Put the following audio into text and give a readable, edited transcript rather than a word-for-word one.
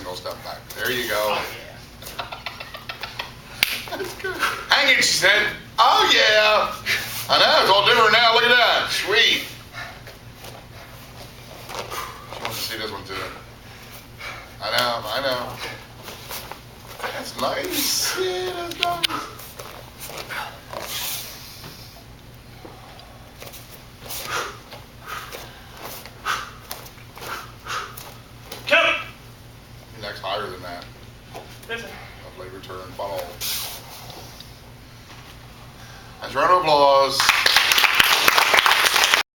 single step back. There you go. Oh, yeah. That's good. Hang it, she said. Oh, yeah. I know, it's all different now. Look at that. Sweet. She wants to see this one, too. I know. That's nice. Yeah, that's nice. Come. Next higher than that. Listen. Lovely return ball. Nice round of applause.